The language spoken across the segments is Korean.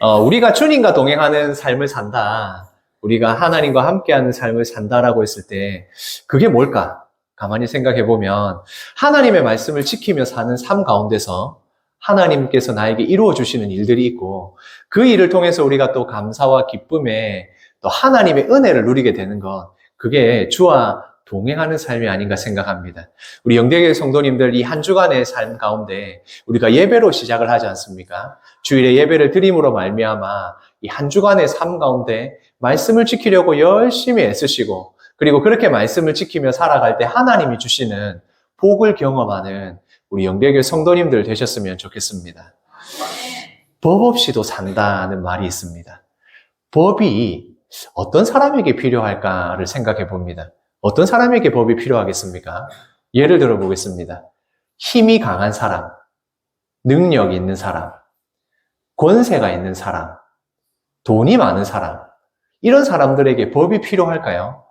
우리가 주님과 동행하는 삶을 산다. 우리가 하나님과 함께하는 삶을 산다라고 했을 때 그게 뭘까? 가만히 생각해 보면 하나님의 말씀을 지키며 사는 삶 가운데서 하나님께서 나에게 이루어 주시는 일들이 있고 그 일을 통해서 우리가 또 감사와 기쁨에 또 하나님의 은혜를 누리게 되는 것, 그게 주와 동행하는 삶이 아닌가 생각합니다. 우리 영대교회 성도님들 이 한 주간의 삶 가운데 우리가 예배로 시작을 하지 않습니까? 주일에 예배를 드림으로 말미암아 이 한 주간의 삶 가운데 말씀을 지키려고 열심히 애쓰시고 그리고 그렇게 말씀을 지키며 살아갈 때 하나님이 주시는 복을 경험하는 우리 영대교회 성도님들 되셨으면 좋겠습니다. 법 없이도 산다는 말이 있습니다. 법이 어떤 사람에게 필요할까를 생각해 봅니다. 어떤 사람에게 법이 필요하겠습니까? 예를 들어 보겠습니다. 힘이 강한 사람, 능력이 있는 사람, 권세가 있는 사람, 돈이 많은 사람, 이런 사람들에게 법이 필요할까요?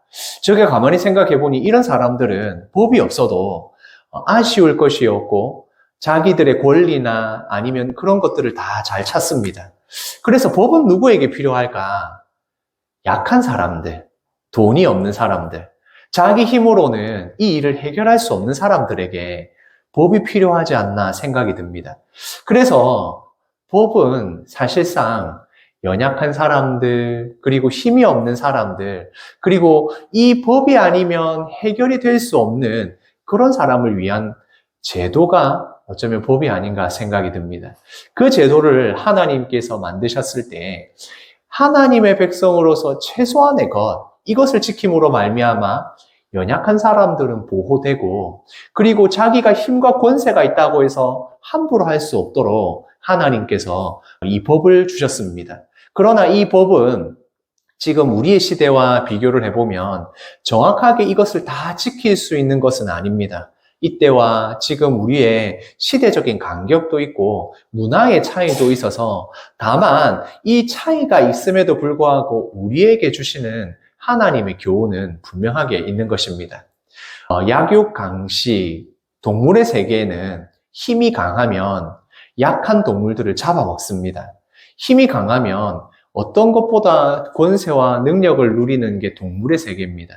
제가 가만히 생각해 보니 이런 사람들은 법이 없어도 아쉬울 것이 없고 자기들의 권리나 아니면 그런 것들을 다 잘 찾습니다. 그래서 법은 누구에게 필요할까? 약한 사람들, 돈이 없는 사람들, 자기 힘으로는 이 일을 해결할 수 없는 사람들에게 법이 필요하지 않나 생각이 듭니다. 그래서 법은 사실상 연약한 사람들, 그리고 힘이 없는 사람들, 그리고 이 법이 아니면 해결이 될 수 없는 그런 사람을 위한 제도가 어쩌면 법이 아닌가 생각이 듭니다. 그 제도를 하나님께서 만드셨을 때 하나님의 백성으로서 최소한의 것, 이것을 지킴으로 말미암아 연약한 사람들은 보호되고 그리고 자기가 힘과 권세가 있다고 해서 함부로 할 수 없도록 하나님께서 이 법을 주셨습니다. 그러나 이 법은 지금 우리의 시대와 비교를 해보면 정확하게 이것을 다 지킬 수 있는 것은 아닙니다. 이때와 지금 우리의 시대적인 간격도 있고 문화의 차이도 있어서 다만 이 차이가 있음에도 불구하고 우리에게 주시는 하나님의 교훈은 분명하게 있는 것입니다. 약육, 강식, 동물의 세계에는 힘이 강하면 약한 동물들을 잡아먹습니다. 힘이 강하면 어떤 것보다 권세와 능력을 누리는 게 동물의 세계입니다.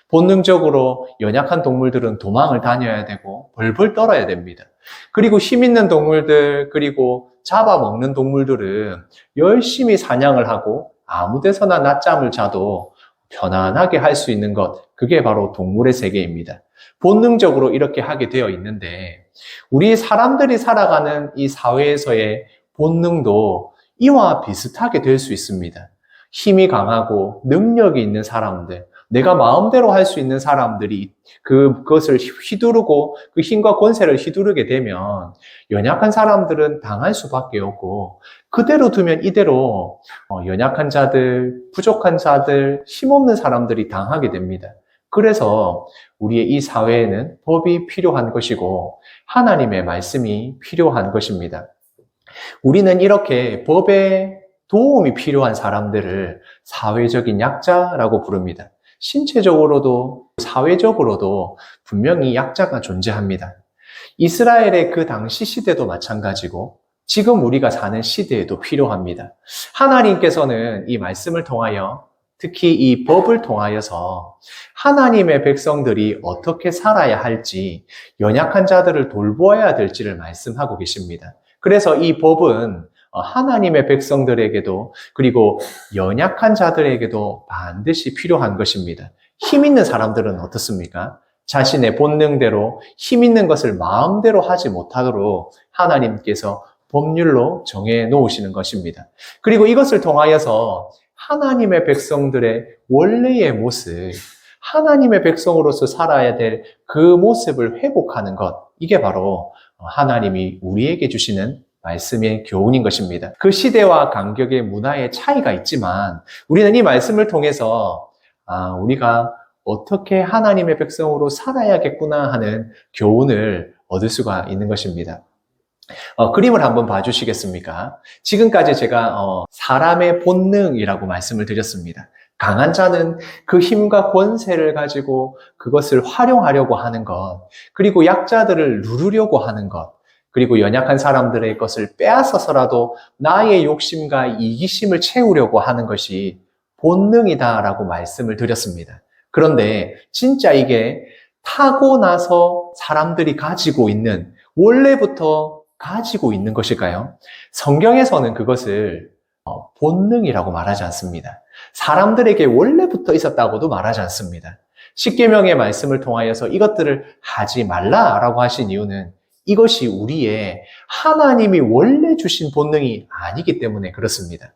본능적으로 연약한 동물들은 도망을 다녀야 되고 벌벌 떨어야 됩니다. 그리고 힘 있는 동물들, 그리고 잡아먹는 동물들은 열심히 사냥을 하고 아무 데서나 낮잠을 자도 편안하게 할 수 있는 것, 그게 바로 동물의 세계입니다. 본능적으로 이렇게 하게 되어 있는데 우리 사람들이 살아가는 이 사회에서의 본능도 이와 비슷하게 될 수 있습니다. 힘이 강하고 능력이 있는 사람들, 내가 마음대로 할 수 있는 사람들이 그것을 휘두르고 그 힘과 권세를 휘두르게 되면 연약한 사람들은 당할 수밖에 없고 그대로 두면 이대로 연약한 자들, 부족한 자들, 힘없는 사람들이 당하게 됩니다. 그래서 우리의 이 사회에는 법이 필요한 것이고 하나님의 말씀이 필요한 것입니다. 우리는 이렇게 법에 도움이 필요한 사람들을 사회적인 약자라고 부릅니다. 신체적으로도 사회적으로도 분명히 약자가 존재합니다. 이스라엘의 그 당시 시대도 마찬가지고 지금 우리가 사는 시대에도 필요합니다. 하나님께서는 이 말씀을 통하여 특히 이 법을 통하여서 하나님의 백성들이 어떻게 살아야 할지, 연약한 자들을 돌보아야 될지를 말씀하고 계십니다. 그래서 이 법은 하나님의 백성들에게도 그리고 연약한 자들에게도 반드시 필요한 것입니다. 힘 있는 사람들은 어떻습니까? 자신의 본능대로 힘 있는 것을 마음대로 하지 못하도록 하나님께서 법률로 정해 놓으시는 것입니다. 그리고 이것을 통하여서 하나님의 백성들의 원래의 모습, 하나님의 백성으로서 살아야 될 그 모습을 회복하는 것, 이게 바로 하나님이 우리에게 주시는 말씀의 교훈인 것입니다. 그 시대와 간격의 문화의 차이가 있지만 우리는 이 말씀을 통해서 우리가 어떻게 하나님의 백성으로 살아야겠구나 하는 교훈을 얻을 수가 있는 것입니다. 그림을 한번 봐주시겠습니까? 지금까지 제가 사람의 본능이라고 말씀을 드렸습니다. 강한 자는 그 힘과 권세를 가지고 그것을 활용하려고 하는 것, 그리고 약자들을 누르려고 하는 것, 그리고 연약한 사람들의 것을 빼앗아서라도 나의 욕심과 이기심을 채우려고 하는 것이 본능이다라고 말씀을 드렸습니다. 그런데 진짜 이게 타고나서 사람들이 가지고 있는, 원래부터 가지고 있는 것일까요? 성경에서는 그것을 본능이라고 말하지 않습니다. 사람들에게 원래부터 있었다고도 말하지 않습니다. 십계명의 말씀을 통하여서 이것들을 하지 말라라고 하신 이유는 이것이 우리의 하나님이 원래 주신 본능이 아니기 때문에 그렇습니다.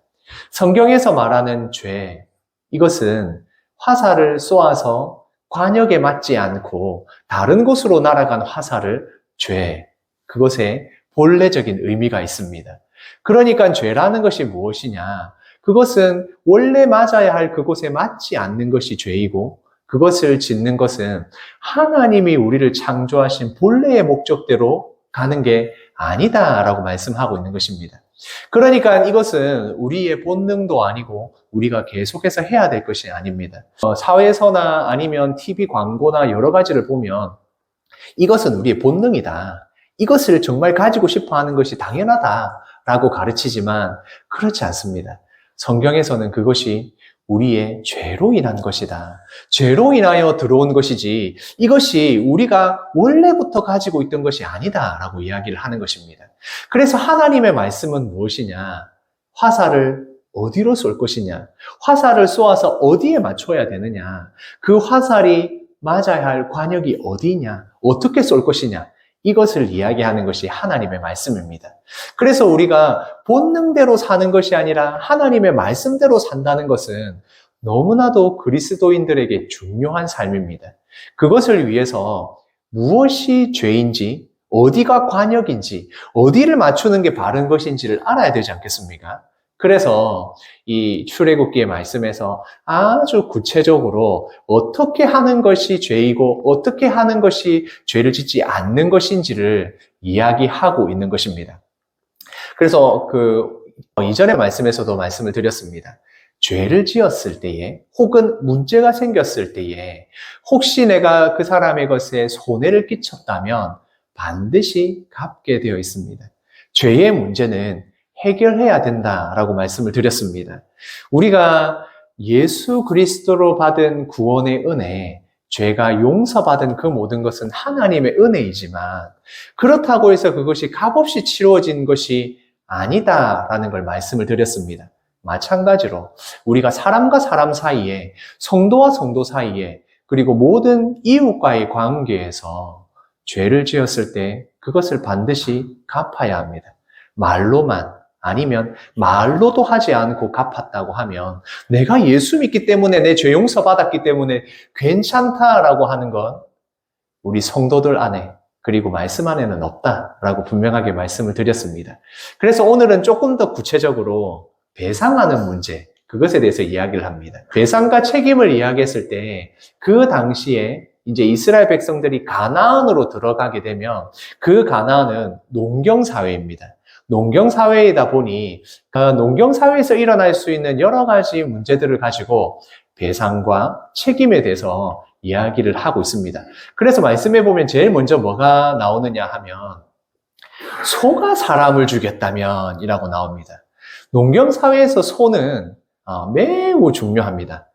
성경에서 말하는 죄, 이것은 화살을 쏘아서 관역에 맞지 않고 다른 곳으로 날아간 화살을 죄, 그것에 본래적인 의미가 있습니다. 그러니까 죄라는 것이 무엇이냐? 그것은 원래 맞아야 할 그곳에 맞지 않는 것이 죄이고, 그것을 짓는 것은 하나님이 우리를 창조하신 본래의 목적대로 가는 게 아니다라고 말씀하고 있는 것입니다. 그러니까 이것은 우리의 본능도 아니고 우리가 계속해서 해야 될 것이 아닙니다. 사회에서나 아니면 TV 광고나 여러 가지를 보면 이것은 우리의 본능이다. 이것을 정말 가지고 싶어 하는 것이 당연하다라고 가르치지만 그렇지 않습니다. 성경에서는 그것이 우리의 죄로 인한 것이다. 죄로 인하여 들어온 것이지 이것이 우리가 원래부터 가지고 있던 것이 아니다라고 이야기를 하는 것입니다. 그래서 하나님의 말씀은 무엇이냐? 화살을 어디로 쏠 것이냐? 화살을 쏘아서 어디에 맞춰야 되느냐? 그 화살이 맞아야 할 관역이 어디냐? 어떻게 쏠 것이냐? 이것을 이야기하는 것이 하나님의 말씀입니다. 그래서 우리가 본능대로 사는 것이 아니라 하나님의 말씀대로 산다는 것은 너무나도 그리스도인들에게 중요한 삶입니다. 그것을 위해서 무엇이 죄인지, 어디가 관역인지, 어디를 맞추는 게 바른 것인지를 알아야 되지 않겠습니까? 그래서 이 출애굽기의 말씀에서 아주 구체적으로 어떻게 하는 것이 죄이고 어떻게 하는 것이 죄를 짓지 않는 것인지를 이야기하고 있는 것입니다. 그래서 이전의 말씀에서도 말씀을 드렸습니다. 죄를 지었을 때에 혹은 문제가 생겼을 때에 혹시 내가 그 사람의 것에 손해를 끼쳤다면 반드시 갚게 되어 있습니다. 죄의 문제는 해결해야 된다라고 말씀을 드렸습니다. 우리가 예수 그리스도로 받은 구원의 은혜, 죄가 용서받은 그 모든 것은 하나님의 은혜이지만 그렇다고 해서 그것이 값없이 치루어진 것이 아니다라는 걸 말씀을 드렸습니다. 마찬가지로 우리가 사람과 사람 사이에, 성도와 성도 사이에, 그리고 모든 이웃과의 관계에서 죄를 지었을 때 그것을 반드시 갚아야 합니다. 말로만, 아니면 말로도 하지 않고 갚았다고 하면 내가 예수 믿기 때문에 내 죄 용서 받았기 때문에 괜찮다라고 하는 건 우리 성도들 안에 그리고 말씀 안에는 없다라고 분명하게 말씀을 드렸습니다. 그래서 오늘은 조금 더 구체적으로 배상하는 문제, 그것에 대해서 이야기를 합니다. 배상과 책임을 이야기했을 때 그 당시에 이제 이스라엘 백성들이 가나안으로 들어가게 되면 그 가나안은 농경사회입니다. 농경사회이다 보니 농경사회에서 일어날 수 있는 여러 가지 문제들을 가지고 배상과 책임에 대해서 이야기를 하고 있습니다. 그래서 말씀해 보면 제일 먼저 뭐가 나오느냐 하면 소가 사람을 죽였다면 이라고 나옵니다. 농경사회에서 소는 매우 중요합니다.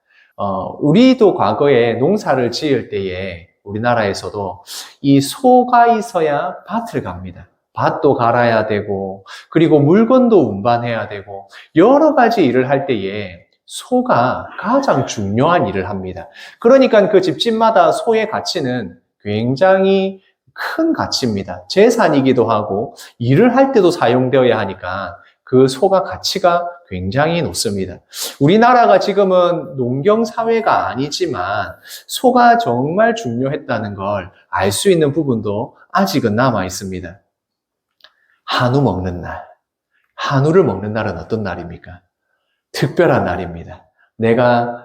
우리도 과거에 농사를 지을 때에 우리나라에서도 이 소가 있어야 밭을 갑니다. 밭도 갈아야 되고 그리고 물건도 운반해야 되고 여러 가지 일을 할 때에 소가 가장 중요한 일을 합니다. 그러니까 그 집집마다 소의 가치는 굉장히 큰 가치입니다. 재산이기도 하고 일을 할 때도 사용되어야 하니까 그 소가 가치가 굉장히 높습니다. 우리나라가 지금은 농경사회가 아니지만 소가 정말 중요했다는 걸 알 수 있는 부분도 아직은 남아 있습니다. 한우 먹는 날. 한우를 먹는 날은 어떤 날입니까? 특별한 날입니다. 내가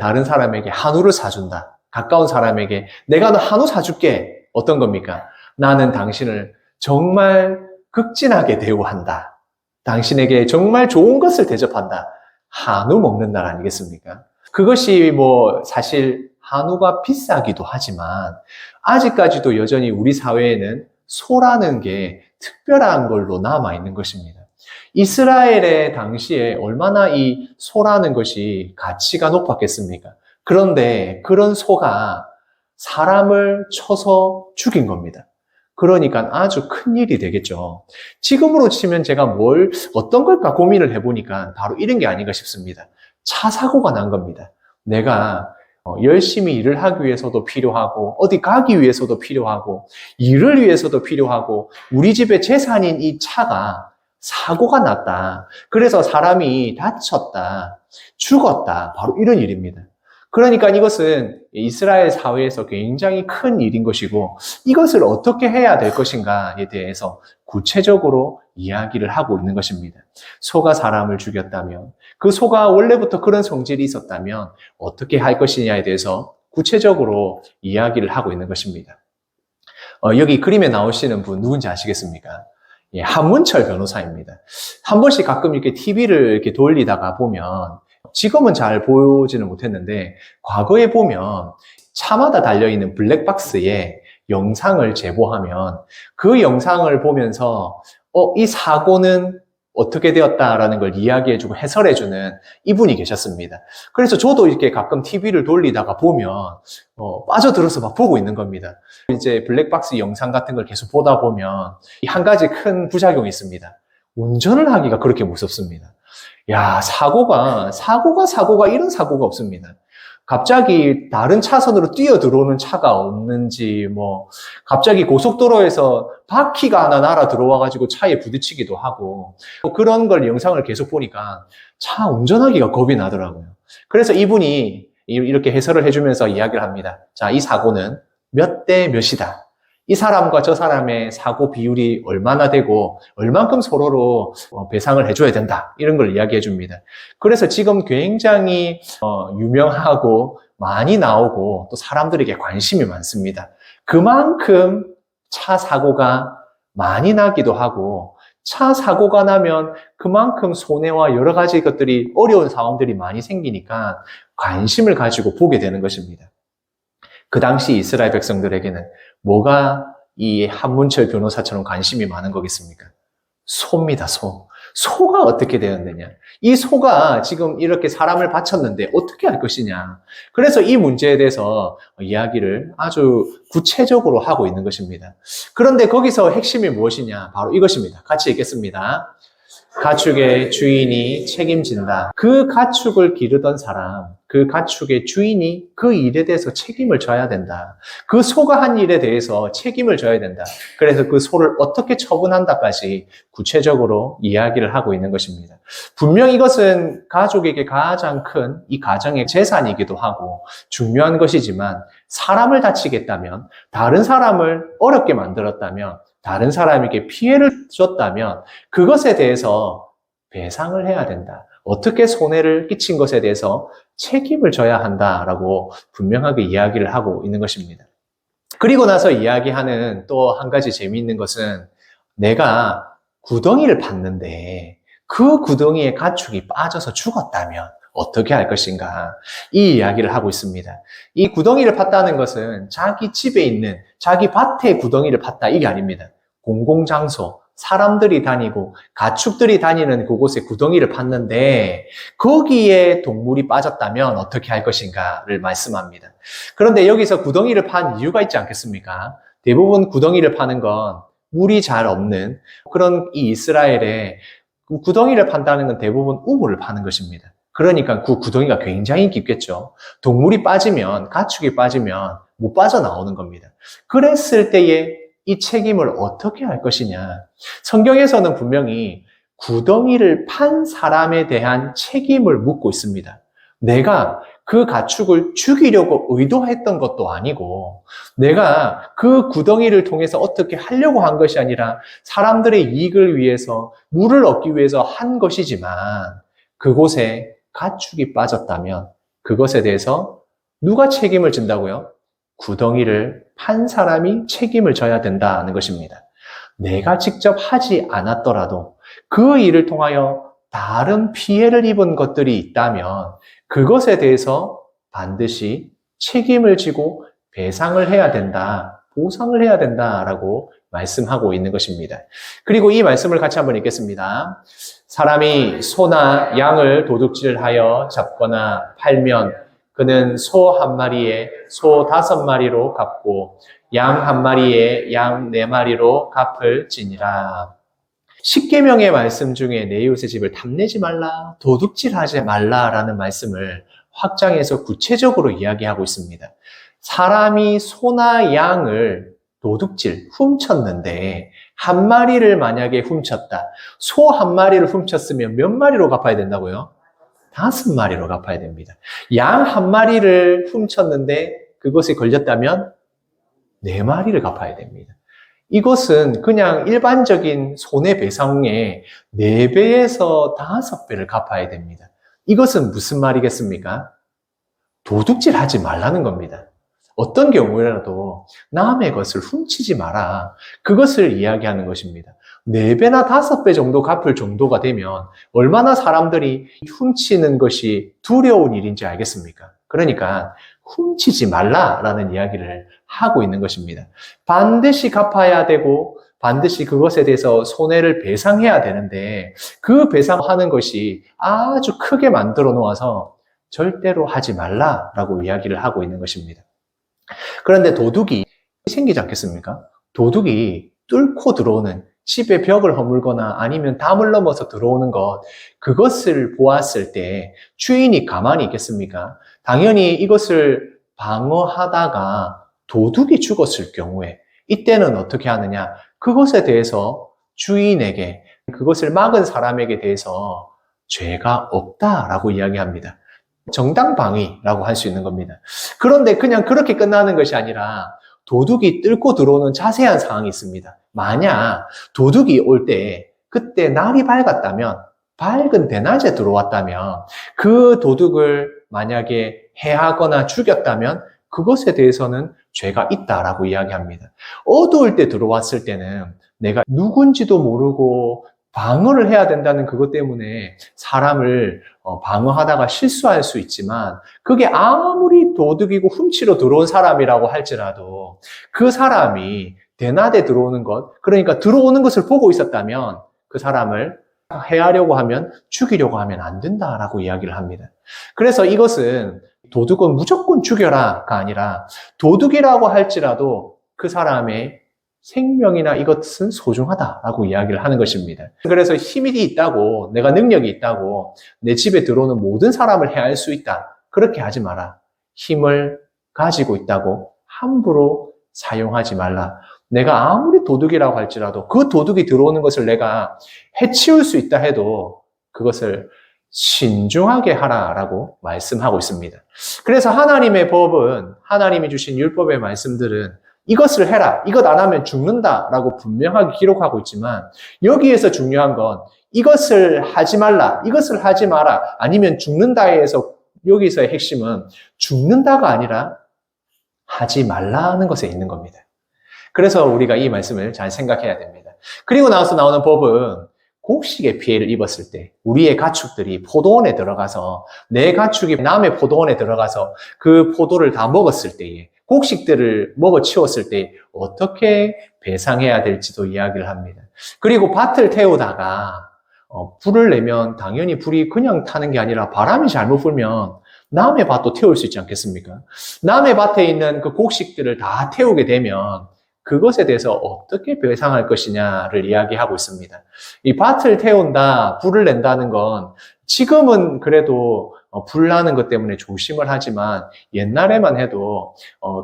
다른 사람에게 한우를 사준다. 가까운 사람에게 내가 너 한우 사줄게. 어떤 겁니까? 나는 당신을 정말 극진하게 대우한다. 당신에게 정말 좋은 것을 대접한다. 한우 먹는 날 아니겠습니까? 그것이 사실 한우가 비싸기도 하지만 아직까지도 여전히 우리 사회에는 소라는 게 특별한 걸로 남아있는 것입니다. 이스라엘의 당시에 얼마나 이 소라는 것이 가치가 높았겠습니까? 그런데 그런 소가 사람을 쳐서 죽인 겁니다. 그러니까 아주 큰 일이 되겠죠. 지금으로 치면 제가 어떤 걸까 고민을 해보니까 바로 이런 게 아닌가 싶습니다. 차 사고가 난 겁니다. 내가 열심히 일을 하기 위해서도 필요하고, 어디 가기 위해서도 필요하고, 일을 위해서도 필요하고, 우리 집의 재산인 이 차가 사고가 났다. 그래서 사람이 다쳤다, 죽었다. 바로 이런 일입니다. 그러니까 이것은 이스라엘 사회에서 굉장히 큰 일인 것이고, 이것을 어떻게 해야 될 것인가에 대해서 구체적으로 이야기를 하고 있는 것입니다. 소가 사람을 죽였다면, 그 소가 원래부터 그런 성질이 있었다면 어떻게 할 것이냐에 대해서 구체적으로 이야기를 하고 있는 것입니다. 여기 그림에 나오시는 분 누군지 아시겠습니까? 예, 한문철 변호사입니다. 한 번씩 가끔 이렇게 TV를 이렇게 돌리다가 보면, 지금은 잘 보지는 못했는데 과거에 보면 차마다 달려있는 블랙박스에 영상을 제보하면 그 영상을 보면서 이 사고는 어떻게 되었다라는 걸 이야기해주고 해설해주는 이분이 계셨습니다. 그래서 저도 이렇게 가끔 TV를 돌리다가 보면 빠져들어서 막 보고 있는 겁니다. 이제 블랙박스 영상 같은 걸 계속 보다 보면 한 가지 큰 부작용이 있습니다. 운전을 하기가 그렇게 무섭습니다. 야, 사고가 이런 사고가 없습니다. 갑자기 다른 차선으로 뛰어 들어오는 차가 없는지, 갑자기 고속도로에서 바퀴가 하나 날아 들어와가지고 차에 부딪히기도 하고, 그런 걸 영상을 계속 보니까 차 운전하기가 겁이 나더라고요. 그래서 이분이 이렇게 해설을 해주면서 이야기를 합니다. 자, 이 사고는 몇 대 몇이다. 이 사람과 저 사람의 사고 비율이 얼마나 되고 얼만큼 서로로 배상을 해줘야 된다. 이런 걸 이야기해 줍니다. 그래서 지금 굉장히 유명하고 많이 나오고 또 사람들에게 관심이 많습니다. 그만큼 차 사고가 많이 나기도 하고 차 사고가 나면 그만큼 손해와 여러 가지 것들이 어려운 상황들이 많이 생기니까 관심을 가지고 보게 되는 것입니다. 그 당시 이스라엘 백성들에게는 뭐가 이 한문철 변호사처럼 관심이 많은 거겠습니까? 소입니다, 소. 소가 어떻게 되었느냐? 이 소가 지금 이렇게 사람을 바쳤는데 어떻게 할 것이냐? 그래서 이 문제에 대해서 이야기를 아주 구체적으로 하고 있는 것입니다. 그런데 거기서 핵심이 무엇이냐? 바로 이것입니다. 같이 읽겠습니다. 가축의 주인이 책임진다. 그 가축을 기르던 사람, 그 가축의 주인이 그 일에 대해서 책임을 져야 된다. 그 소가 한 일에 대해서 책임을 져야 된다. 그래서 그 소를 어떻게 처분한다까지 구체적으로 이야기를 하고 있는 것입니다. 분명 이것은 가족에게 가장 큰 이 가정의 재산이기도 하고 중요한 것이지만 사람을 다치겠다면, 다른 사람을 어렵게 만들었다면, 다른 사람에게 피해를 줬다면 그것에 대해서 배상을 해야 된다. 어떻게 손해를 끼친 것에 대해서 책임을 져야 한다라고 분명하게 이야기를 하고 있는 것입니다. 그리고 나서 이야기하는 또 한 가지 재미있는 것은 내가 구덩이를 팠는데 그 구덩이에 가축이 빠져서 죽었다면 어떻게 할 것인가, 이 이야기를 하고 있습니다. 이 구덩이를 팠다는 것은 자기 집에 있는 자기 밭에 구덩이를 팠다 이게 아닙니다. 공공장소, 사람들이 다니고 가축들이 다니는 그곳에 구덩이를 팠는데 거기에 동물이 빠졌다면 어떻게 할 것인가를 말씀합니다. 그런데 여기서 구덩이를 판 이유가 있지 않겠습니까? 대부분 구덩이를 파는 건 물이 잘 없는 그런 이 이스라엘에 구덩이를 판다는 건 대부분 우물을 파는 것입니다. 그러니까 그 구덩이가 굉장히 깊겠죠. 동물이 빠지면, 가축이 빠지면 못 빠져나오는 겁니다. 그랬을 때에 이 책임을 어떻게 할 것이냐. 성경에서는 분명히 구덩이를 판 사람에 대한 책임을 묻고 있습니다. 내가 그 가축을 죽이려고 의도했던 것도 아니고 내가 그 구덩이를 통해서 어떻게 하려고 한 것이 아니라 사람들의 이익을 위해서 물을 얻기 위해서 한 것이지만 그곳에 가축이 빠졌다면 그것에 대해서 누가 책임을 진다고요? 구덩이를 판 사람이 책임을 져야 된다는 것입니다. 내가 직접 하지 않았더라도 그 일을 통하여 다른 피해를 입은 것들이 있다면 그것에 대해서 반드시 책임을 지고 배상을 해야 된다, 보상을 해야 된다라고 말씀하고 있는 것입니다. 그리고 이 말씀을 같이 한번 읽겠습니다. 사람이 소나 양을 도둑질하여 잡거나 팔면 그는 소 한 마리에 소 5마리로 갚고 양 한 마리에 양 4마리로 갚을 지니라. 십계명의 말씀 중에 내 이웃의 집을 탐내지 말라, 도둑질하지 말라라는 말씀을 확장해서 구체적으로 이야기하고 있습니다. 사람이 소나 양을 도둑질, 훔쳤는데 한 마리를 만약에 훔쳤다. 소 한 마리를 훔쳤으면 몇 마리로 갚아야 된다고요? 5마리로 갚아야 됩니다. 양 한 마리를 훔쳤는데 그것이 걸렸다면 4마리를 갚아야 됩니다. 이것은 그냥 일반적인 손해배상의 4배에서 5배를 갚아야 됩니다. 이것은 무슨 말이겠습니까? 도둑질 하지 말라는 겁니다. 어떤 경우라도 남의 것을 훔치지 마라. 그것을 이야기하는 것입니다. 4배나 5배 정도 갚을 정도가 되면 얼마나 사람들이 훔치는 것이 두려운 일인지 알겠습니까? 그러니까 훔치지 말라라는 이야기를 하고 있는 것입니다. 반드시 갚아야 되고 반드시 그것에 대해서 손해를 배상해야 되는데 그 배상하는 것이 아주 크게 만들어 놓아서 절대로 하지 말라라고 이야기를 하고 있는 것입니다. 그런데 도둑이 생기지 않겠습니까? 도둑이 뚫고 들어오는 집에 벽을 허물거나 아니면 담을 넘어서 들어오는 것, 그것을 보았을 때 주인이 가만히 있겠습니까? 당연히 이것을 방어하다가 도둑이 죽었을 경우에 이때는 어떻게 하느냐? 그것에 대해서 주인에게, 그것을 막은 사람에게 대해서 죄가 없다라고 이야기합니다. 정당방위라고 할 수 있는 겁니다. 그런데 그냥 그렇게 끝나는 것이 아니라 도둑이 뚫고 들어오는 자세한 상황이 있습니다. 만약 도둑이 올 때 그때 날이 밝았다면, 밝은 대낮에 들어왔다면 그 도둑을 만약에 해하거나 죽였다면 그것에 대해서는 죄가 있다라고 이야기합니다. 어두울 때 들어왔을 때는 내가 누군지도 모르고 방어를 해야 된다는 그것 때문에 사람을 방어하다가 실수할 수 있지만 그게 아무리 도둑이고 훔치러 들어온 사람이라고 할지라도 그 사람이 대낮에 들어오는 것, 그러니까 들어오는 것을 보고 있었다면 그 사람을 해하려고 하면, 죽이려고 하면 안 된다라고 이야기를 합니다. 그래서 이것은 도둑은 무조건 죽여라가 아니라 도둑이라고 할지라도 그 사람의 생명이나 이것은 소중하다라고 이야기를 하는 것입니다. 그래서 힘이 있다고, 내가 능력이 있다고 내 집에 들어오는 모든 사람을 해할 수 있다. 그렇게 하지 마라. 힘을 가지고 있다고 함부로 사용하지 말라. 내가 아무리 도둑이라고 할지라도 그 도둑이 들어오는 것을 내가 해치울 수 있다 해도 그것을 신중하게 하라라고 말씀하고 있습니다. 그래서 하나님의 법은, 하나님이 주신 율법의 말씀들은 이것을 해라, 이것 안 하면 죽는다라고 분명하게 기록하고 있지만 여기에서 중요한 건 이것을 하지 말라, 이것을 하지 마라, 아니면 죽는다에서 여기서의 핵심은 죽는다가 아니라 하지 말라는 것에 있는 겁니다. 그래서 우리가 이 말씀을 잘 생각해야 됩니다. 그리고 나서 나오는 법은 곡식의 피해를 입었을 때 우리의 가축들이 포도원에 들어가서 내 가축이 남의 포도원에 들어가서 그 포도를 다 먹었을 때에 곡식들을 먹어치웠을 때 어떻게 배상해야 될지도 이야기를 합니다. 그리고 밭을 태우다가 불을 내면 당연히 불이 그냥 타는 게 아니라 바람이 잘못 불면 남의 밭도 태울 수 있지 않겠습니까? 남의 밭에 있는 그 곡식들을 다 태우게 되면 그것에 대해서 어떻게 배상할 것이냐를 이야기하고 있습니다. 이 밭을 태운다, 불을 낸다는 건 지금은 그래도 불 나는 것 때문에 조심을 하지만 옛날에만 해도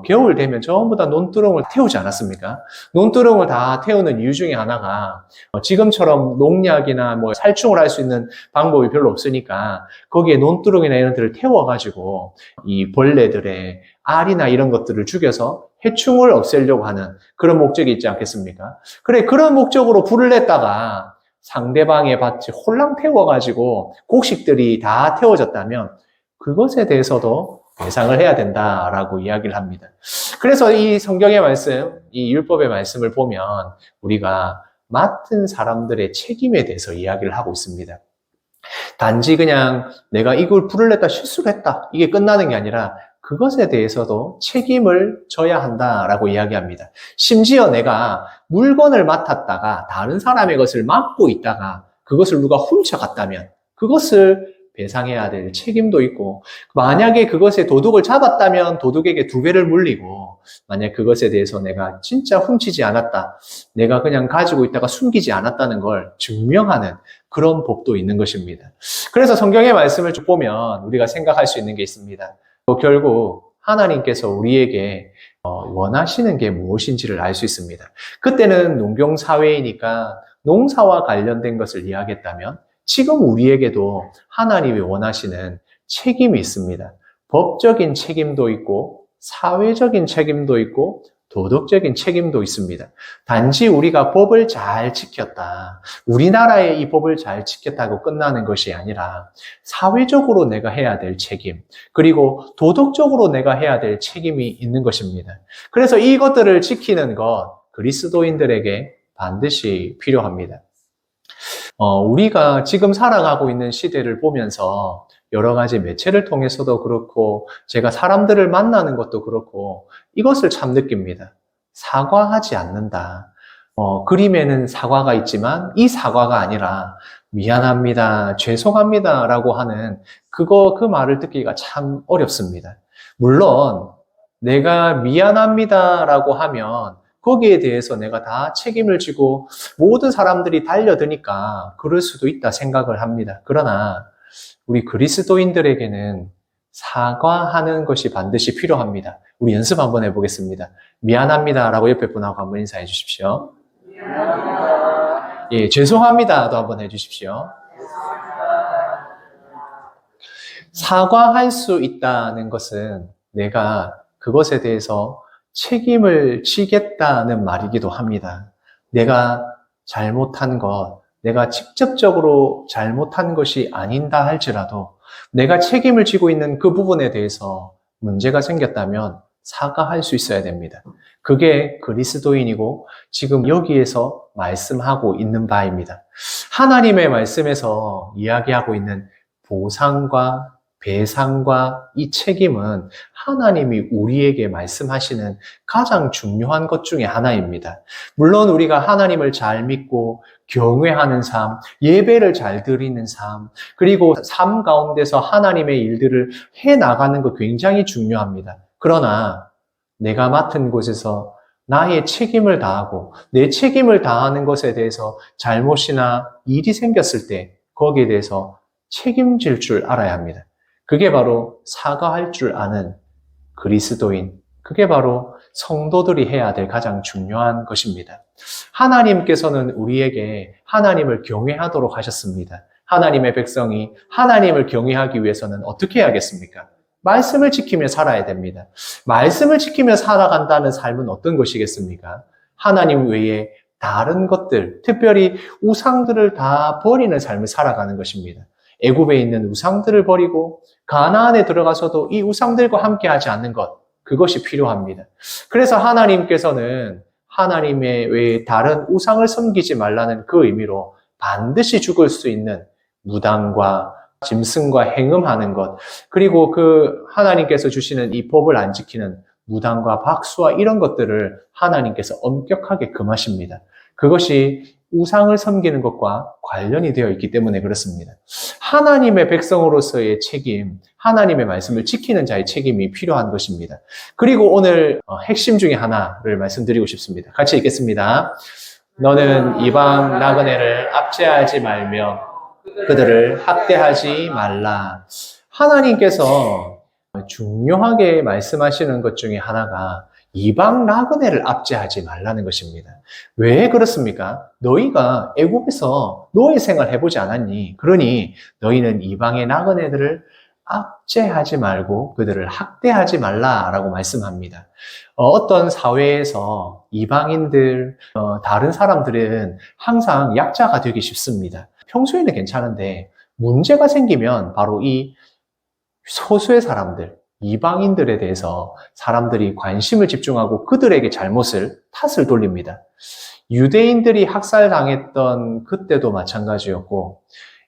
겨울 되면 전부 다 논두렁을 태우지 않았습니까? 논두렁을 다 태우는 이유 중에 하나가 지금처럼 농약이나 뭐 살충을 할 수 있는 방법이 별로 없으니까 거기에 논두렁이나 이런 것들을 태워가지고 이 벌레들의 알이나 이런 것들을 죽여서 해충을 없애려고 하는 그런 목적이 있지 않겠습니까? 그래, 그런 목적으로 불을 냈다가 상대방의 밭이 홀랑 태워가지고 곡식들이 다 태워졌다면 그것에 대해서도 배상을 해야 된다라고 이야기를 합니다. 그래서 이 성경의 말씀, 이 율법의 말씀을 보면 우리가 맡은 사람들의 책임에 대해서 이야기를 하고 있습니다. 단지 그냥 내가 이걸 불을 냈다, 실수를 했다, 이게 끝나는 게 아니라 그것에 대해서도 책임을 져야 한다라고 이야기합니다. 심지어 내가 물건을 맡았다가 다른 사람의 것을 맡고 있다가 그것을 누가 훔쳐갔다면 그것을 배상해야 될 책임도 있고, 만약에 그것에 도둑을 잡았다면 도둑에게 2배를 물리고, 만약 그것에 대해서 내가 진짜 훔치지 않았다, 내가 그냥 가지고 있다가 숨기지 않았다는 걸 증명하는 그런 법도 있는 것입니다. 그래서 성경의 말씀을 쭉 보면 우리가 생각할 수 있는 게 있습니다. 결국 하나님께서 우리에게 원하시는 게 무엇인지를 알 수 있습니다. 그때는 농경사회이니까 농사와 관련된 것을 이야기했다면 지금 우리에게도 하나님이 원하시는 책임이 있습니다. 법적인 책임도 있고 사회적인 책임도 있고 도덕적인 책임도 있습니다. 단지 우리가 법을 잘 지켰다, 우리나라의 이 법을 잘 지켰다고 끝나는 것이 아니라 사회적으로 내가 해야 될 책임, 그리고 도덕적으로 내가 해야 될 책임이 있는 것입니다. 그래서 이것들을 지키는 것, 그리스도인들에게 반드시 필요합니다. 우리가 지금 살아가고 있는 시대를 보면서 여러 가지 매체를 통해서도 그렇고 제가 사람들을 만나는 것도 그렇고 이것을 참 느낍니다. 사과하지 않는다. 그림에는 사과가 있지만 이 사과가 아니라 미안합니다, 죄송합니다 라고 하는 그 말을 듣기가 참 어렵습니다. 물론 내가 미안합니다 라고 하면 거기에 대해서 내가 다 책임을 지고 모든 사람들이 달려드니까 그럴 수도 있다 생각을 합니다. 그러나 우리 그리스도인들에게는 사과하는 것이 반드시 필요합니다. 우리 연습 한번 해보겠습니다. 미안합니다 라고 옆에 분하고 한번 인사해 주십시오. 미안합니다. 예, 죄송합니다도 한번 해주십시오. 사과할 수 있다는 것은 내가 그것에 대해서 책임을 지겠다는 말이기도 합니다. 내가 잘못한 것, 내가 직접적으로 잘못한 것이 아닌다 할지라도 내가 책임을 지고 있는 그 부분에 대해서 문제가 생겼다면 사과할 수 있어야 됩니다. 그게 그리스도인이고 지금 여기에서 말씀하고 있는 바입니다. 하나님의 말씀에서 이야기하고 있는 보상과 배상과 이 책임은 하나님이 우리에게 말씀하시는 가장 중요한 것 중에 하나입니다. 물론 우리가 하나님을 잘 믿고 경외하는 삶, 예배를 잘 드리는 삶, 그리고 삶 가운데서 하나님의 일들을 해나가는 것 굉장히 중요합니다. 그러나 내가 맡은 곳에서 나의 책임을 다하고 내 책임을 다하는 것에 대해서 잘못이나 일이 생겼을 때 거기에 대해서 책임질 줄 알아야 합니다. 그게 바로 사과할 줄 아는 그리스도인, 그게 바로 성도들이 해야 될 가장 중요한 것입니다. 하나님께서는 우리에게 하나님을 경외하도록 하셨습니다. 하나님의 백성이 하나님을 경외하기 위해서는 어떻게 해야겠습니까? 말씀을 지키며 살아야 됩니다. 말씀을 지키며 살아간다는 삶은 어떤 것이겠습니까? 하나님 외에 다른 것들, 특별히 우상들을 다 버리는 삶을 살아가는 것입니다. 애굽에 있는 우상들을 버리고 가나안에 들어가서도 이 우상들과 함께하지 않는 것, 그것이 필요합니다. 그래서 하나님께서는 하나님의 외에 다른 우상을 섬기지 말라는 그 의미로 반드시 죽을 수 있는 무당과 짐승과 행음하는 것, 그리고 그 하나님께서 주시는 이 법을 안 지키는 무당과 박수와 이런 것들을 하나님께서 엄격하게 금하십니다. 그것이 우상을 섬기는 것과 관련이 되어 있기 때문에 그렇습니다. 하나님의 백성으로서의 책임, 하나님의 말씀을 지키는 자의 책임이 필요한 것입니다. 그리고 오늘 핵심 중에 하나를 말씀드리고 싶습니다. 같이 읽겠습니다. 너는 이방 나그네를 압제하지 말며 그들을 학대하지 말라. 하나님께서 중요하게 말씀하시는 것 중에 하나가 이방 나그네를 압제하지 말라는 것입니다. 왜 그렇습니까? 너희가 애굽에서 노예 생활 해보지 않았니? 그러니 너희는 이방의 나그네들을 압제하지 말고 그들을 학대하지 말라라고 말씀합니다. 어떤 사회에서 이방인들, 다른 사람들은 항상 약자가 되기 쉽습니다. 평소에는 괜찮은데 문제가 생기면 바로 이 소수의 사람들, 이방인들에 대해서 사람들이 관심을 집중하고 그들에게 탓을 돌립니다. 유대인들이 학살당했던 그때도 마찬가지였고,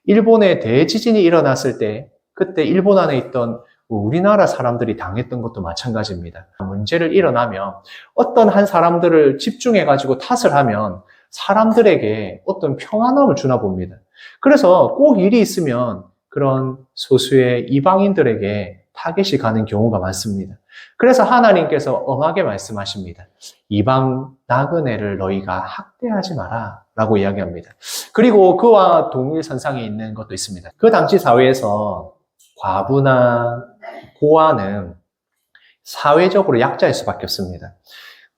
일본에 대지진이 일어났을 때 그때 일본 안에 있던 우리나라 사람들이 당했던 것도 마찬가지입니다. 문제를 일어나면 어떤 한 사람들을 집중해가지고 탓을 하면 사람들에게 어떤 평안함을 주나 봅니다. 그래서 꼭 일이 있으면 그런 소수의 이방인들에게 타겟이 가는 경우가 많습니다. 그래서 하나님께서 엄하게 말씀하십니다. 이방 나그네를 너희가 학대하지 마라 라고 이야기합니다. 그리고 그와 동일선상에 있는 것도 있습니다. 그 당시 사회에서 과부나 고아는 사회적으로 약자일 수밖에 없습니다.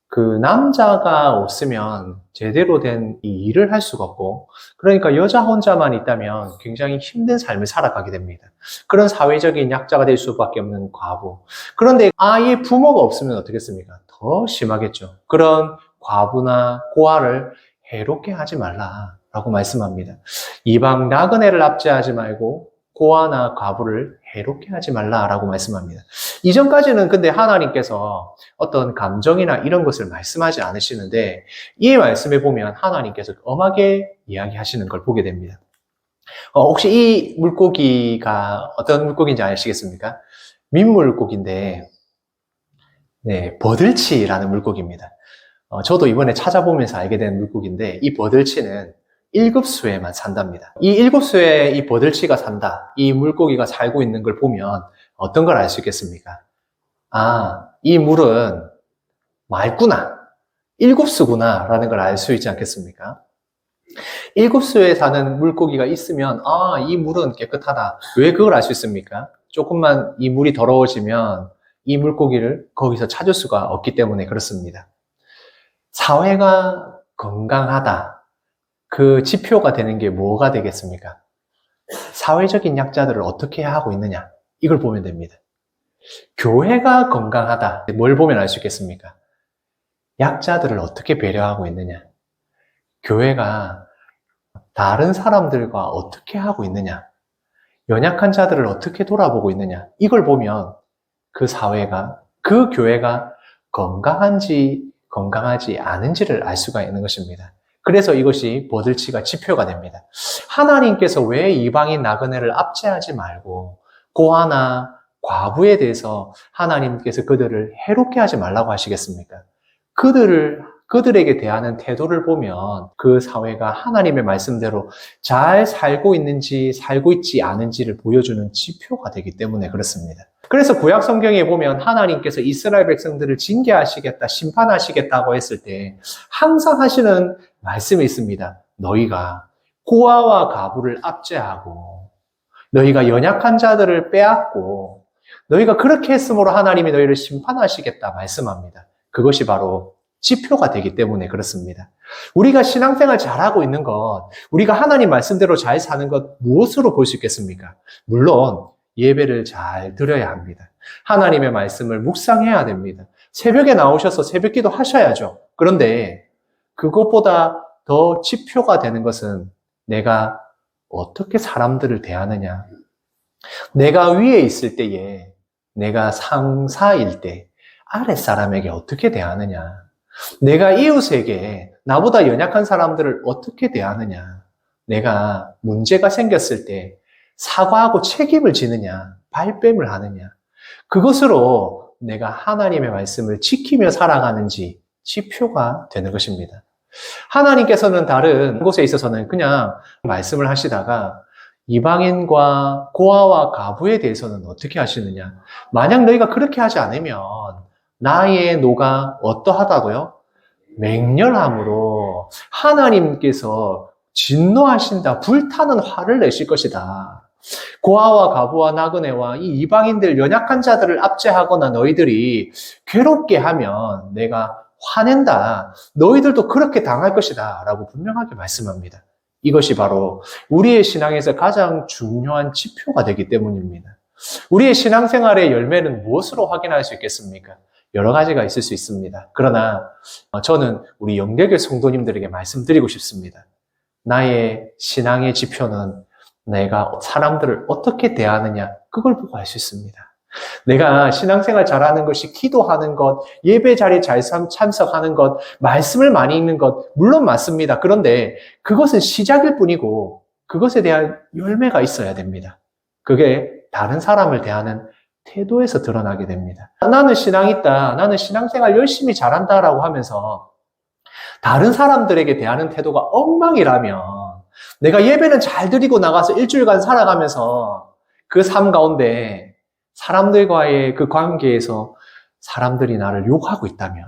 그 남자가 없으면 제대로 된 이 일을 할 수가 없고, 그러니까 여자 혼자만 있다면 굉장히 힘든 삶을 살아가게 됩니다. 그런 사회적인 약자가 될 수밖에 없는 과부. 그런데 아이의 부모가 없으면 어떻겠습니까? 더 심하겠죠. 그런 과부나 고아를 해롭게 하지 말라라고 말씀합니다. 이방 나그네를 압제하지 말고 고아나 과부를 해롭게 하지 말라라고 말씀합니다. 이전까지는 근데 하나님께서 어떤 감정이나 이런 것을 말씀하지 않으시는데 이 말씀에 보면 하나님께서 엄하게 이야기하시는 걸 보게 됩니다. 혹시 이 물고기가 어떤 물고기인지 아시겠습니까? 민물고기인데 네, 버들치라는 물고기입니다. 저도 이번에 찾아보면서 알게 된 물고기인데 이 버들치는 1급수에만 산답니다. 이 1급수에 이 버들치가 산다, 이 물고기가 살고 있는 걸 보면 어떤 걸 알 수 있겠습니까? 아, 이 물은 맑구나, 1급수구나 라는 걸 알 수 있지 않겠습니까? 1급수에 사는 물고기가 있으면 아, 이 물은 깨끗하다. 왜 그걸 알 수 있습니까? 조금만 이 물이 더러워지면 이 물고기를 거기서 찾을 수가 없기 때문에 그렇습니다. 사회가 건강하다, 그 지표가 되는 게 뭐가 되겠습니까? 사회적인 약자들을 어떻게 하고 있느냐, 이걸 보면 됩니다. 교회가 건강하다, 뭘 보면 알 수 있겠습니까? 약자들을 어떻게 배려하고 있느냐, 교회가 다른 사람들과 어떻게 하고 있느냐, 연약한 자들을 어떻게 돌아보고 있느냐, 이걸 보면 그 사회가, 그 교회가 건강한지 건강하지 않은지를 알 수가 있는 것입니다. 그래서 이것이 버들치가 지표가 됩니다. 하나님께서 왜 이방인 나그네를 압제하지 말고 고아나 과부에 대해서 하나님께서 그들을 해롭게 하지 말라고 하시겠습니까? 그들에게 대하는 태도를 보면 그 사회가 하나님의 말씀대로 잘 살고 있는지 살고 있지 않은지를 보여주는 지표가 되기 때문에 그렇습니다. 그래서 구약 성경에 보면 하나님께서 이스라엘 백성들을 징계하시겠다, 심판하시겠다고 했을 때 항상 하시는 말씀이 있습니다. 너희가 고아와 과부를 압제하고 너희가 연약한 자들을 빼앗고 너희가 그렇게 했으므로 하나님이 너희를 심판하시겠다 말씀합니다. 그것이 바로 지표가 되기 때문에 그렇습니다. 우리가 신앙생활 잘하고 있는 것, 우리가 하나님 말씀대로 잘 사는 것 무엇으로 볼 수 있겠습니까? 물론 예배를 잘 드려야 합니다. 하나님의 말씀을 묵상해야 됩니다. 새벽에 나오셔서 새벽기도 하셔야죠. 그런데 그것보다 더 지표가 되는 것은 내가 어떻게 사람들을 대하느냐. 내가 위에 있을 때에, 내가 상사일 때 아랫사람에게 어떻게 대하느냐. 내가 이웃에게 나보다 연약한 사람들을 어떻게 대하느냐. 내가 문제가 생겼을 때 사과하고 책임을 지느냐, 발뺌을 하느냐. 그것으로 내가 하나님의 말씀을 지키며 살아가는지 지표가 되는 것입니다. 하나님께서는 다른 곳에 있어서는 그냥 말씀을 하시다가 이방인과 고아와 과부에 대해서는 어떻게 하시느냐. 만약 너희가 그렇게 하지 않으면 나의 노가 어떠하다고요? 맹렬함으로 하나님께서 진노하신다, 불타는 화를 내실 것이다. 고아와 과부와 나그네와 이 이방인들 연약한 자들을 압제하거나 너희들이 괴롭게 하면 내가 화낸다. 너희들도 그렇게 당할 것이다. 라고 분명하게 말씀합니다. 이것이 바로 우리의 신앙에서 가장 중요한 지표가 되기 때문입니다. 우리의 신앙생활의 열매는 무엇으로 확인할 수 있겠습니까? 여러 가지가 있을 수 있습니다. 그러나 저는 우리 영대교회 성도님들에게 말씀드리고 싶습니다. 나의 신앙의 지표는 내가 사람들을 어떻게 대하느냐, 그걸 보고 알 수 있습니다. 내가 신앙생활 잘하는 것이 기도하는 것, 예배 자리에 잘 참석하는 것, 말씀을 많이 읽는 것, 물론 맞습니다. 그런데 그것은 시작일 뿐이고 그것에 대한 열매가 있어야 됩니다. 그게 다른 사람을 대하는 태도에서 드러나게 됩니다. 나는 신앙 있다, 나는 신앙생활 열심히 잘한다라고 하면서 다른 사람들에게 대하는 태도가 엉망이라면 내가 예배는 잘 드리고 나가서 일주일간 살아가면서 그 삶 가운데 사람들과의 그 관계에서 사람들이 나를 욕하고 있다면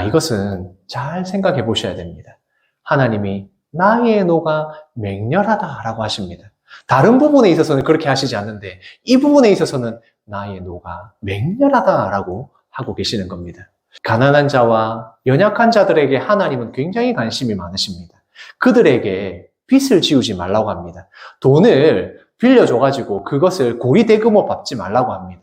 이것은 잘 생각해 보셔야 됩니다. 하나님이 나의 노가 맹렬하다라고 하십니다. 다른 부분에 있어서는 그렇게 하시지 않는데 이 부분에 있어서는 나의 노가 맹렬하다라고 하고 계시는 겁니다. 가난한 자와 연약한 자들에게 하나님은 굉장히 관심이 많으십니다. 그들에게 빚을 지우지 말라고 합니다. 돈을 빌려줘가지고 그것을 고리대금으로 갚지 말라고 합니다.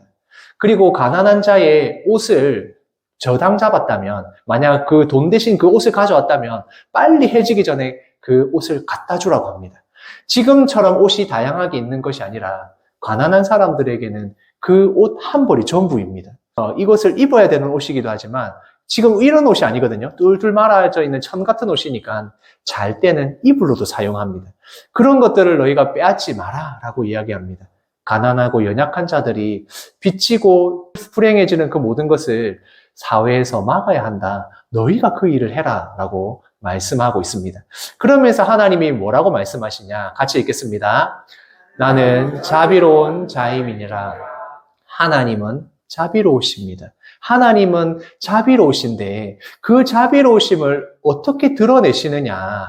그리고 가난한 자의 옷을 저당 잡았다면, 만약 그 돈 대신 그 옷을 가져왔다면 빨리 해지기 전에 그 옷을 갖다 주라고 합니다. 지금처럼 옷이 다양하게 있는 것이 아니라 가난한 사람들에게는 그 옷 한 벌이 전부입니다. 이것을 입어야 되는 옷이기도 하지만 지금 이런 옷이 아니거든요. 뚫뚫 말아져 있는 천 같은 옷이니까 잘 때는 이불로도 사용합니다. 그런 것들을 너희가 빼앗지 마라 라고 이야기합니다. 가난하고 연약한 자들이 빚지고 불행해지는 그 모든 것을 사회에서 막아야 한다. 너희가 그 일을 해라 라고 말씀하고 있습니다. 그러면서 하나님이 뭐라고 말씀하시냐? 같이 읽겠습니다. 나는 자비로운 자임이니라. 하나님은 자비로우십니다. 하나님은 자비로우신데 그 자비로우심을 어떻게 드러내시느냐?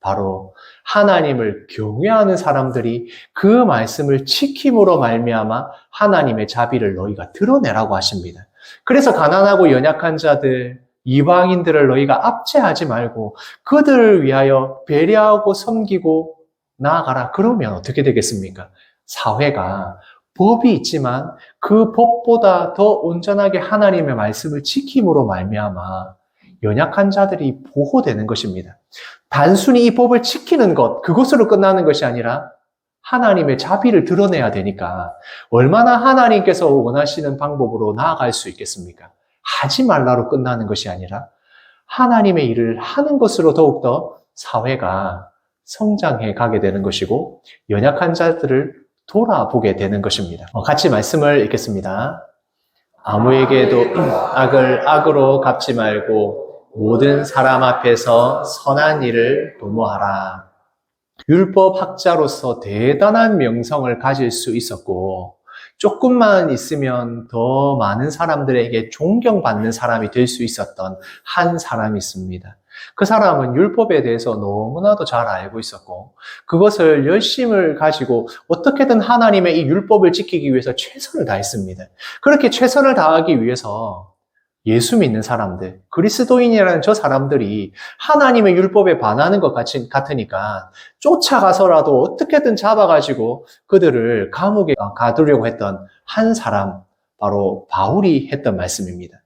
바로 하나님을 경외하는 사람들이 그 말씀을 지킴으로 말미암아 하나님의 자비를 너희가 드러내라고 하십니다. 그래서 가난하고 연약한 자들, 이방인들을 너희가 압제하지 말고 그들을 위하여 배려하고 섬기고 나아가라. 그러면 어떻게 되겠습니까? 사회가 법이 있지만 그 법보다 더 온전하게 하나님의 말씀을 지킴으로 말미암아 연약한 자들이 보호되는 것입니다. 단순히 이 법을 지키는 것, 그것으로 끝나는 것이 아니라 하나님의 자비를 드러내야 되니까 얼마나 하나님께서 원하시는 방법으로 나아갈 수 있겠습니까? 하지 말라로 끝나는 것이 아니라 하나님의 일을 하는 것으로 더욱더 사회가 성장해 가게 되는 것이고 연약한 자들을 돌아보게 되는 것입니다. 같이 말씀을 읽겠습니다. 아무에게도 악을 악으로 갚지 말고 모든 사람 앞에서 선한 일을 도모하라. 율법학자로서 대단한 명성을 가질 수 있었고 조금만 있으면 더 많은 사람들에게 존경받는 사람이 될 수 있었던 한 사람이 있습니다. 그 사람은 율법에 대해서 너무나도 잘 알고 있었고 그것을 열심을 가지고 어떻게든 하나님의 이 율법을 지키기 위해서 최선을 다했습니다. 그렇게 최선을 다하기 위해서 예수 믿는 사람들, 그리스도인이라는 저 사람들이 하나님의 율법에 반하는 것 같으니까 쫓아가서라도 어떻게든 잡아가지고 그들을 감옥에 가두려고 했던 한 사람, 바로 바울이 했던 말씀입니다.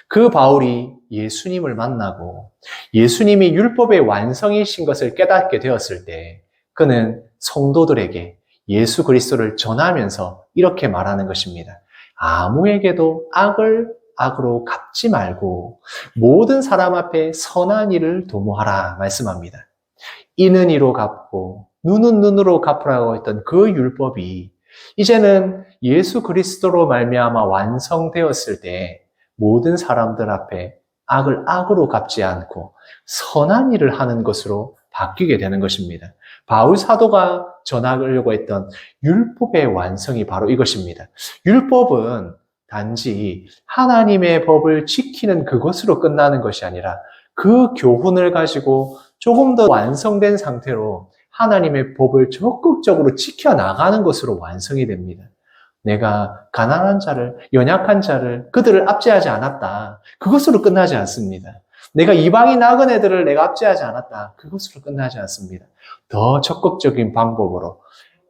그 바울이 예수님을 만나고 예수님이 율법의 완성이신 것을 깨닫게 되었을 때 그는 성도들에게 예수 그리스도를 전하면서 이렇게 말하는 것입니다. 아무에게도 악을 악으로 갚지 말고 모든 사람 앞에 선한 일을 도모하라 말씀합니다. 이는 이로 갚고 눈은 눈으로 갚으라고 했던 그 율법이 이제는 예수 그리스도로 말미암아 완성되었을 때 모든 사람들 앞에 악을 악으로 갚지 않고 선한 일을 하는 것으로 바뀌게 되는 것입니다. 바울 사도가 전하려고 했던 율법의 완성이 바로 이것입니다. 율법은 단지 하나님의 법을 지키는 그것으로 끝나는 것이 아니라 그 교훈을 가지고 조금 더 완성된 상태로 하나님의 법을 적극적으로 지켜나가는 것으로 완성이 됩니다. 내가 가난한 자를, 연약한 자를, 그들을 압제하지 않았다. 그것으로 끝나지 않습니다. 내가 이방인 나그네들을 내가 압제하지 않았다. 그것으로 끝나지 않습니다. 더 적극적인 방법으로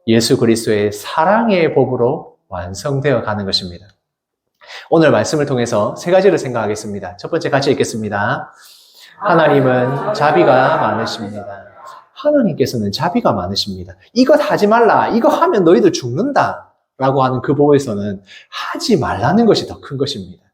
예수 그리스도의 사랑의 법으로 완성되어 가는 것입니다. 오늘 말씀을 통해서 세 가지를 생각하겠습니다. 첫 번째 같이 읽겠습니다. 하나님은 자비가 많으십니다. 하나님께서는 자비가 많으십니다. 이것 하지 말라. 이거 하면 너희들 죽는다. 라고 하는 그 법에서는 하지 말라는 것이 더 큰 것입니다.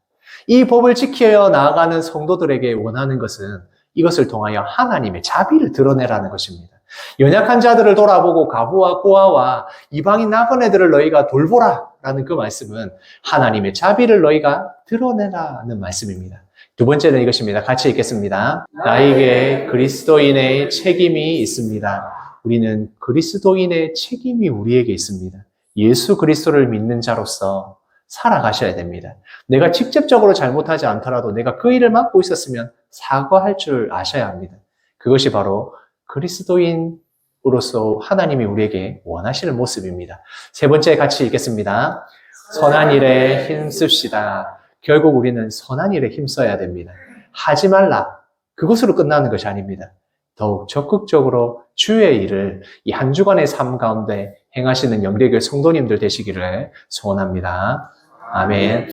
이 법을 지켜 나아가는 성도들에게 원하는 것은 이것을 통하여 하나님의 자비를 드러내라는 것입니다. 연약한 자들을 돌아보고 과부와 고아와 이방인 나그네들을 너희가 돌보라 라는 그 말씀은 하나님의 자비를 너희가 드러내라는 말씀입니다. 두 번째는 이것입니다. 같이 읽겠습니다. 나에게 그리스도인의 책임이 있습니다. 우리는 그리스도인의 책임이 우리에게 있습니다. 예수 그리스도를 믿는 자로서 살아가셔야 됩니다. 내가 직접적으로 잘못하지 않더라도 내가 그 일을 맡고 있었으면 사과할 줄 아셔야 합니다. 그것이 바로 그리스도인으로서 하나님이 우리에게 원하시는 모습입니다. 세 번째 같이 읽겠습니다. 선한 일에 힘씁시다. 결국 우리는 선한 일에 힘써야 됩니다. 하지 말라. 그것으로 끝나는 것이 아닙니다. 더욱 적극적으로 주의 일을 이 한 주간의 삶 가운데 행하시는 영계교회 성도님들 되시기를 소원합니다. 아멘.